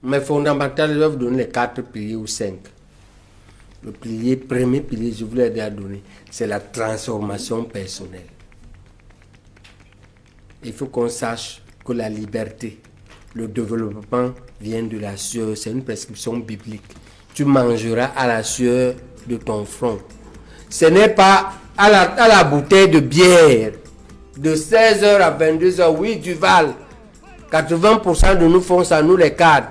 Mais fondamentalement, je vais vous donner les 4 piliers ou 5. Le premier pilier, je voulais déjà donner, c'est la transformation personnelle. Il faut qu'on sache que la liberté, le développement vient de la sueur. C'est une prescription biblique. Tu mangeras à la sueur de ton front. Ce n'est pas à la bouteille de bière de 16h à 22h. Oui, Duval, 80% de nous font ça, nous les cadres.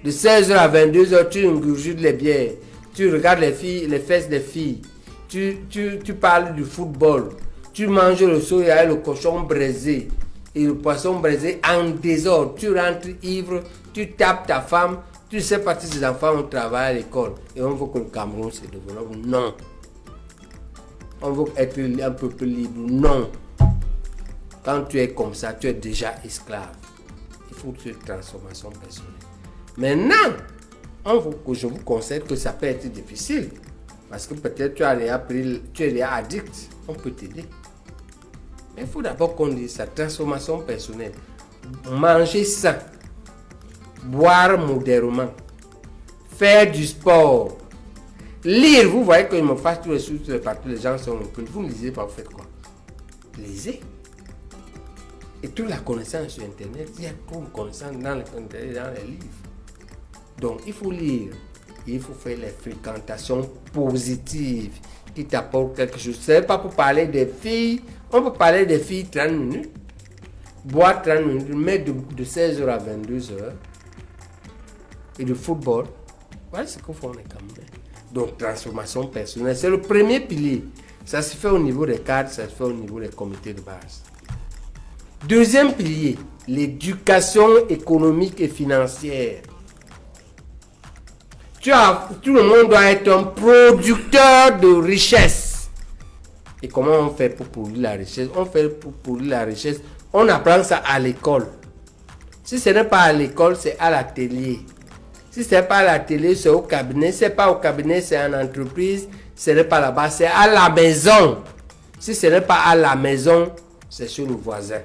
De 16h à 22h, tu ingurgites les bières. Tu regardes les filles, les fesses des filles. Tu parles du football. Tu manges le soya et le cochon braisé. Et le poisson braisé en désordre. Tu rentres ivre, tu tapes ta femme. Tu sais pas si tes enfants ont travaillé à l'école. Et on veut que le Cameroun se développe. Non. On veut être un peuple libre. Non. Quand tu es comme ça, tu es déjà esclave. Il faut cette transformation personnelle. Maintenant, je vous conseille que ça peut être difficile. Parce que peut-être tu es déjà addict. On peut t'aider. Mais il faut d'abord qu'on dise sa transformation personnelle. Manger sain. Boire modérément. Faire du sport. Lire. Vous voyez qu'il me fasse tous les sous, partout les gens sont occultes. Vous ne lisez pas, vous faites quoi? Lisez. Et toute la connaissance sur Internet, il y a trop de connaissances dans les livres. Donc, il faut lire. Il faut faire les fréquentations positives qui t'apportent quelque chose. Ce n'est pas pour parler des filles. On peut parler des filles 30 minutes. Boire 30 minutes, mais de 16h à 22h. Et de football. Voilà ce que font les Camerounais. Donc, transformation personnelle. C'est le premier pilier. Ça se fait au niveau des cadres, ça se fait au niveau des comités de base. Deuxième pilier, l'éducation économique et financière. Tout le monde doit être un producteur de richesse. Et comment on fait pour produire la richesse? On fait pour produire la richesse. On apprend ça à l'école. Si ce n'est pas à l'école, c'est à l'atelier. Si ce n'est pas à l'atelier, c'est au cabinet. Si ce n'est pas au cabinet, c'est en entreprise. Ce n'est pas là-bas, c'est à la maison. Si ce n'est pas à la maison, c'est chez le voisin.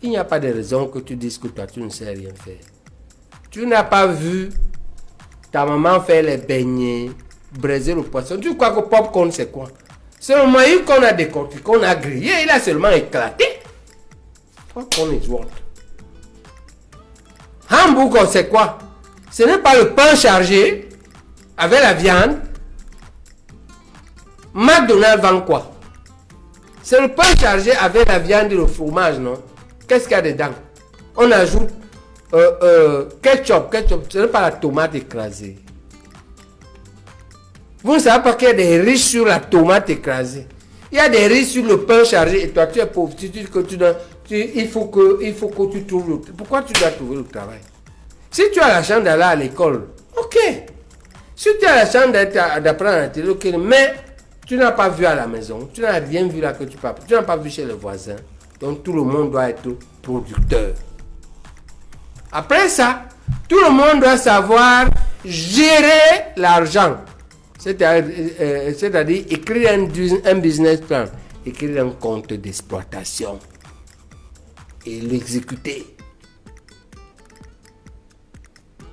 Il n'y a pas de raison que tu dises que toi, tu ne sais rien faire. Tu n'as pas vu ta maman faire les beignets, braiser le poisson. Tu crois que popcorn, c'est quoi? C'est le maïs qu'on a décortiqué, qu'on a grillé, il a seulement éclaté. Popcorn is what? Hamburger, c'est quoi? Ce n'est pas le pain chargé avec la viande. McDonald's vend quoi? C'est le pain chargé avec la viande et le fromage, non? Qu'est-ce qu'il y a dedans? On ajoute ketchup. Ce n'est pas la tomate écrasée. Vous ne savez pas qu'il y a des riches sur la tomate écrasée. Il y a des riches sur le pain chargé et toi tu es pauvre. Tu dis que il faut que tu trouves le travail. Pourquoi tu dois trouver le travail? Si tu as la chance d'aller à l'école, ok. Si tu as la chance d'apprendre à la télé, ok. Mais tu n'as pas vu à la maison. Tu n'as rien vu là que tu parles. Tu n'as pas vu chez les voisins. Donc tout le monde doit être producteur. Après ça, tout le monde doit savoir gérer l'argent. C'est-à-dire écrire un business plan, écrire un compte d'exploitation et l'exécuter.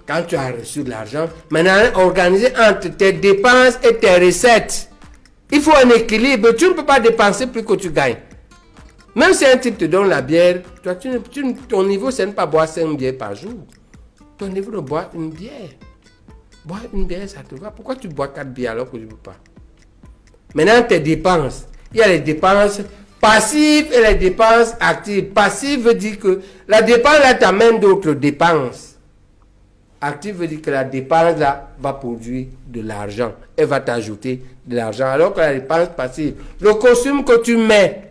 Quand tu as reçu de l'argent, maintenant organiser entre tes dépenses et tes recettes. Il faut un équilibre. Tu ne peux pas dépenser plus que tu gagnes. Même si un type te donne la bière, toi, ton niveau, c'est ne pas boire 5 bières par jour. Ton niveau de boire une bière. Boire une bière, ça te va. Pourquoi tu bois 4 bières alors que tu ne peux pas? Maintenant, tes dépenses. Il y a les dépenses passives et les dépenses actives. Passive veut dire que la dépense là t'amène d'autres dépenses. Active veut dire que la dépense là va produire de l'argent. Elle va t'ajouter de l'argent. Alors que la dépense passive, le costume que tu mets,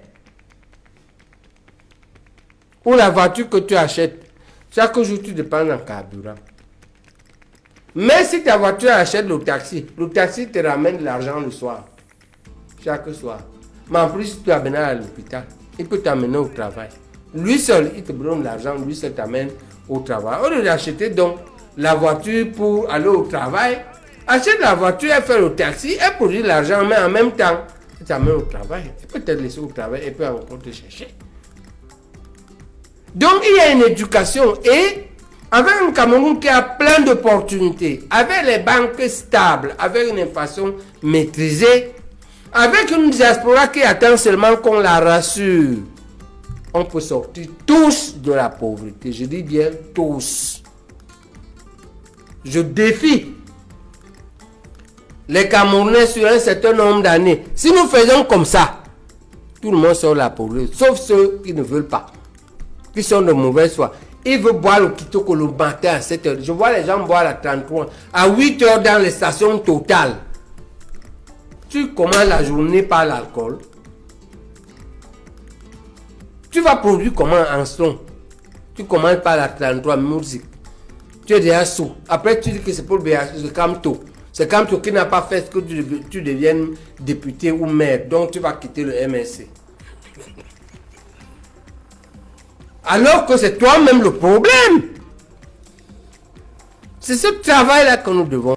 ou la voiture que tu achètes, chaque jour tu dépenses en carburant. Mais si ta voiture achète le taxi te ramène de l'argent le soir. Chaque soir. Mais en plus, si tu amènes à l'hôpital, il peut t'amener au travail. Lui seul, il te donne de l'argent, lui seul t'amène au travail. Au lieu d'acheter donc la voiture pour aller au travail, achète la voiture, elle fait le taxi, elle produit de l'argent, mais en même temps, elle t'amène au travail. Elle peut te laisser au travail, elle peut encore te chercher. Donc, il y a une éducation et Avec un Cameroun qui a plein d'opportunités, avec les banques stables, avec une inflation maîtrisée, avec une diaspora qui attend seulement qu'on la rassure, on peut sortir tous de la pauvreté. Je dis bien tous. Je défie les Camerounais sur un certain nombre d'années. Si nous faisons comme ça, tout le monde sort de la pauvreté, sauf ceux qui ne veulent pas, qui sont de mauvaise foi. Ils veulent boire le kitoko le matin à 7 h. Je vois les gens boire à 33, à 8 h dans les stations Total. Tu commences la journée par l'alcool. Tu vas produire comment en son? Tu commences par la 33 musique. Tu es déjà sous. Après, tu dis que c'est pour le Camto. C'est Camto qui n'a pas fait ce que tu deviennes député ou maire. Donc, tu vas quitter le MSC. Alors que c'est toi-même le problème. C'est ce travail-là que nous devons